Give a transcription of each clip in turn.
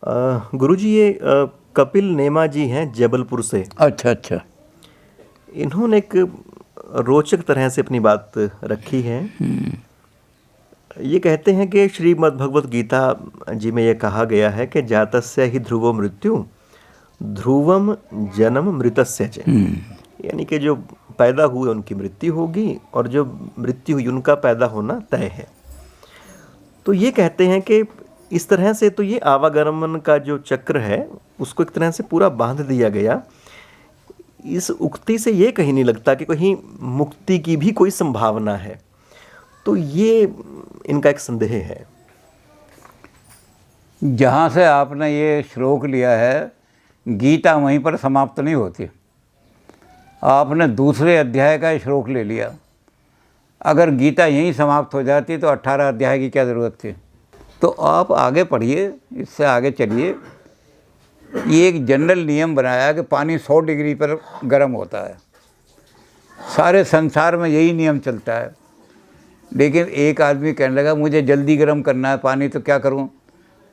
गुरुजी, ये कपिल नेमा जी हैं जबलपुर से। अच्छा अच्छा। इन्होंने एक रोचक तरह से अपनी बात रखी है। ये कहते हैं कि श्रीमद् भगवत गीता जी में ये कहा गया है कि जातस्य ही ध्रुवो मृत्यु ध्रुवम जन्म मृतस्य च। यानी कि जो पैदा हुए उनकी मृत्यु होगी और जो मृत्यु हुई उनका पैदा होना तय है। तो ये कहते हैं कि इस तरह से तो ये आवागमन का जो चक्र है उसको एक तरह से पूरा बांध दिया गया। इस उक्ति से ये कहीं नहीं लगता कि कहीं मुक्ति की भी कोई संभावना है। तो ये इनका एक संदेह है। जहाँ से आपने ये श्लोक लिया है, गीता वहीं पर समाप्त नहीं होती। आपने दूसरे अध्याय का श्लोक ले लिया। अगर गीता यहीं समाप्त हो जाती तो 18 अध्याय की क्या ज़रूरत थी। तो आप आगे पढ़िए, इससे आगे चलिए। ये एक जनरल नियम बनाया कि पानी 100 डिग्री पर गर्म होता है। सारे संसार में यही नियम चलता है। लेकिन एक आदमी कहने लगा मुझे जल्दी गर्म करना है पानी, तो क्या करूं?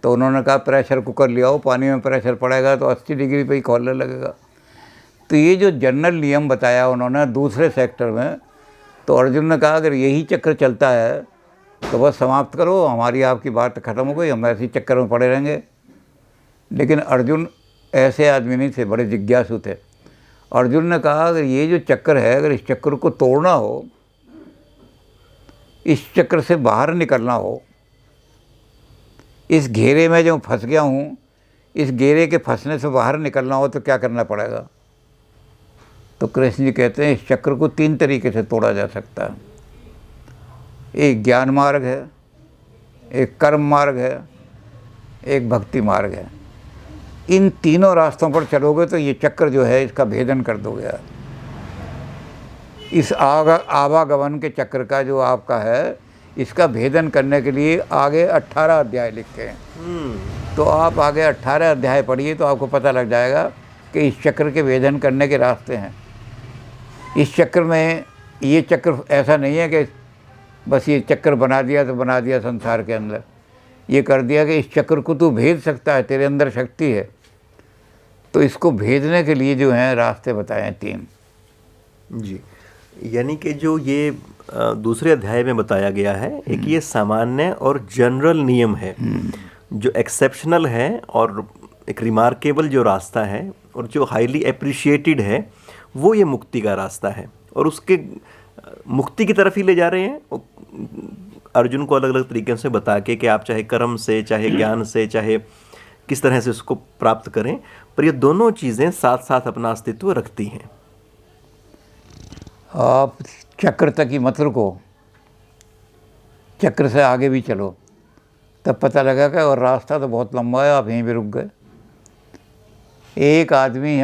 तो उन्होंने कहा प्रेशर कुकर ले आओ, पानी में प्रेशर पड़ेगा तो 80 डिग्री पे ही खौलने लगेगा। तो ये जो जनरल नियम बताया उन्होंने दूसरे सेक्टर में, तो अर्जुन ने कहा अगर यही चक्र चलता है तो बस समाप्त करो, हमारी आपकी बात ख़त्म हो गई, हम ऐसे ही चक्कर में पड़े रहेंगे। लेकिन अर्जुन ऐसे आदमी नहीं थे, बड़े जिज्ञासु थे। अर्जुन ने कहा अगर ये जो चक्कर है, अगर इस चक्कर को तोड़ना हो, इस चक्र से बाहर निकलना हो, इस घेरे में जो फंस गया हूँ, इस घेरे के फंसने से बाहर निकलना हो तो क्या करना पड़ेगा? तो कृष्ण जी कहते हैं इस चक्र को 3 तरीके से तोड़ा जा सकता है। एक ज्ञान मार्ग है, एक कर्म मार्ग है, एक भक्ति मार्ग है। इन तीनों रास्तों पर चलोगे तो ये चक्र जो है इसका भेदन कर दोगे। इस आवागमन के चक्र का जो आपका है, इसका भेदन करने के लिए आगे 18 अध्याय लिखे हैं। तो आप आगे 18 अध्याय पढ़िए तो आपको पता लग जाएगा कि इस चक्र के भेदन करने के रास्ते हैं। इस चक्र में ये चक्र ऐसा नहीं है कि बस ये चक्कर बना दिया तो बना दिया संसार के अंदर। ये कर दिया कि इस चक्र को तू भेद सकता है, तेरे अंदर शक्ति है। तो इसको भेदने के लिए जो हैं रास्ते बताए हैं 3। जी, यानी कि जो ये दूसरे अध्याय में बताया गया है, एक ये सामान्य और जनरल नियम है। जो एक्सेप्शनल है और एक रिमार्केबल जो रास्ता है और जो हाईली अप्रिशिएटेड है, वो ये मुक्ति का रास्ता है। और उसके मुक्ति की तरफ ही ले जा रहे हैं अर्जुन को अलग अलग तरीके से बता के कि आप चाहे कर्म से, चाहे ज्ञान से, चाहे किस तरह से उसको प्राप्त करें, पर ये दोनों चीज़ें साथ साथ अपना अस्तित्व रखती हैं। आप चक्र तक ही मत रुको, चक्र से आगे भी चलो, तब पता लगा कि और रास्ता तो बहुत लंबा है, आप यहीं भी रुक गए। एक आदमी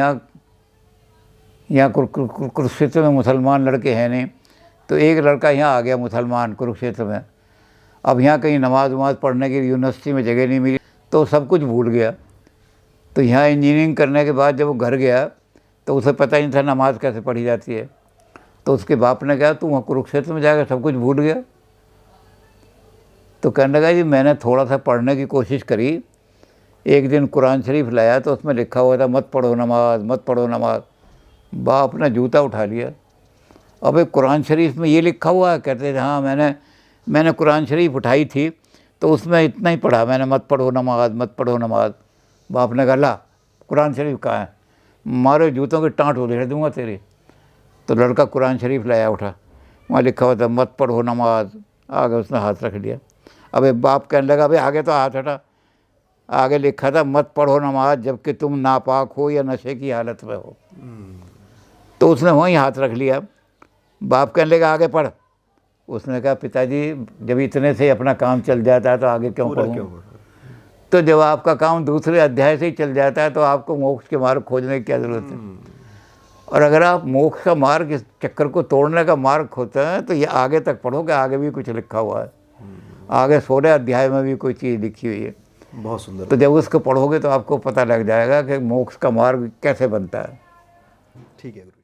यहाँ कुरुक्षेत्र में मुसलमान लड़के हैं नहीं, तो एक लड़का यहाँ आ गया मुसलमान कुरुक्षेत्र में। अब यहाँ कहीं नमाज वमाज पढ़ने की यूनिवर्सिटी में जगह नहीं मिली तो सब कुछ भूल गया। तो यहाँ इंजीनियरिंग करने के बाद जब वो घर गया तो उसे पता ही नहीं था नमाज कैसे पढ़ी जाती है। तो उसके बाप ने कहा तू वहाँ कुरुक्षेत्र में जाकर सब कुछ भूल गया? तो कहने लगा जी मैंने थोड़ा सा पढ़ने की कोशिश करी। एक दिन कुरान शरीफ लाया तो उसमें लिखा हुआ था मत पढ़ो नमाज, मत पढ़ो नमाज। बाप ने जूता उठा लिया। अबे कुरान शरीफ में ये लिखा हुआ है? कहते थे हाँ मैंने कुरान शरीफ उठाई थी तो उसमें इतना ही पढ़ा मैंने, मत पढ़ो नमाज, मत पढ़ो नमाज। बाप ने कहा ला कुरान शरीफ कहाँ है, मारे जूतों की टाँट उधेड़ दूँगा तेरी। तो लड़का कुरान शरीफ लाया उठा, वहाँ लिखा हुआ था मत पढ़ो नमाज। आगे उसने हाथ रख लिया। अबे बाप कहने लगा अबे आगे तो हाथ हटा, आगे लिखा था मत पढ़ो नमाज जबकि तुम नापाक हो या नशे की हालत में हो। तो उसने वहीं हाथ रख लिया। बाप कहने लगा आगे पढ़। उसने कहा पिताजी जब इतने से अपना काम चल जाता है तो आगे क्यों पढ़ूं? तो जब आपका काम दूसरे अध्याय से ही चल जाता है तो आपको मोक्ष के मार्ग खोजने की क्या ज़रूरत है? और अगर आप मोक्ष का मार्ग, इस चक्कर को तोड़ने का मार्ग खोते हैं तो ये आगे तक पढ़ोगे, आगे भी कुछ लिखा हुआ है। आगे 16 अध्याय में भी कोई चीज़ लिखी हुई है, बहुत सुंदर। तो जब उसको पढ़ोगे तो आपको पता लग जाएगा कि मोक्ष का मार्ग कैसे बनता है। ठीक है।